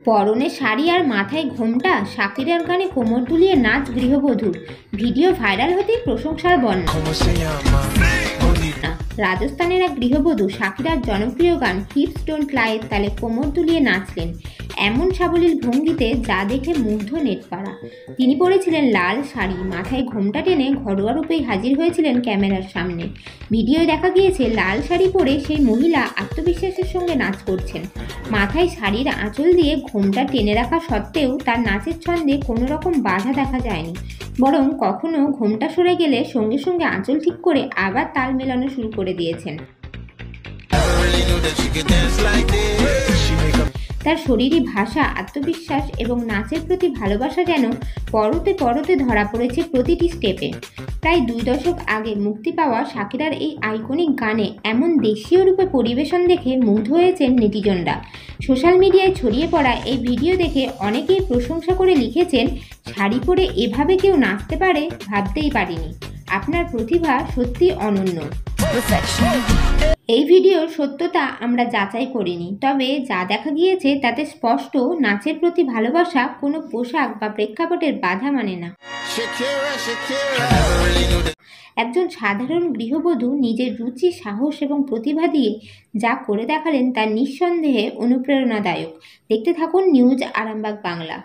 পরনে শাড়ি আর মাথায় ঘোমটা, শাকিরার গানে কোমর দুলিয়ে নাচ গৃহবধূর। ভিডিও ভাইরাল হতেই প্রশংসার বন্যা। রাজস্থানের এক গৃহবধূ শাকিরার জনপ্রিয় গান হিপস ডোন্ট লাইয়ের তালে কোমর দুলিয়ে নাচলেন এমন সাবলীল ভঙ্গিতে, যা দেখে মুগ্ধ নেটপাড়া। তিনি পরেছিলেন লাল শাড়ি, মাথায় ঘোমটা টেনে ঘরোয়া রূপেই হাজির হয়েছিলেন ক্যামেরার সামনে। ভিডিওয় দেখা গিয়েছে লাল শাড়ি পরে সেই মহিলা আত্মবিশ্বাসের সঙ্গে নাচ করছেন। মাথায় শাড়ির আঁচল দিয়ে ঘোমটা টেনে রাখা সত্ত্বেও তার নাচের ছন্দে কোনো রকম বাধা দেখা যায়নি, বরং কখনো ঘোমটা সরে গেলে সঙ্গে সঙ্গে আঁচল ঠিক করে আবার তাল মেলানো শুরু করে দিয়েছেন। তার শরীরী ভাষা, আত্মবিশ্বাস এবং নাচের প্রতি ভালোবাসা যেন পরতে পরতে ধরা পড়েছে প্রতিটি স্টেপে। প্রায় 2 দশক আগে মুক্তি পাওয়া শাকিরার এই আইকনিক গানে এমন দেশীয় রূপে পরিবেশন দেখে মুগ্ধ হয়েছেন নেটিজনরা। সোশ্যাল মিডিয়ায় ছড়িয়ে পড়া এই ভিডিও দেখে অনেকেই প্রশংসা করে লিখেছেন, শাড়ি পরে এভাবে কেউ নাচতে পারে ভাবতেই পারিনি, আপনার প্রতিভা সত্যি অনন্য। এই ভিডিওর সত্যতা আমরা যাচাই করিনি, তবে যা দেখা গিয়েছে তাতে স্পষ্ট নাচের প্রতি ভালোবাসা কোনো পোশাক বা প্রেক্ষাপটের বাধা মানে না। একজন সাধারণ গৃহবধূ নিজের রুচি, সাহস এবং প্রতিভা দিয়ে যা করে দেখালেন তা নিঃসন্দেহে অনুপ্রেরণাদায়ক। দেখতে থাকুন নিউজ আরামবাগ বাংলা।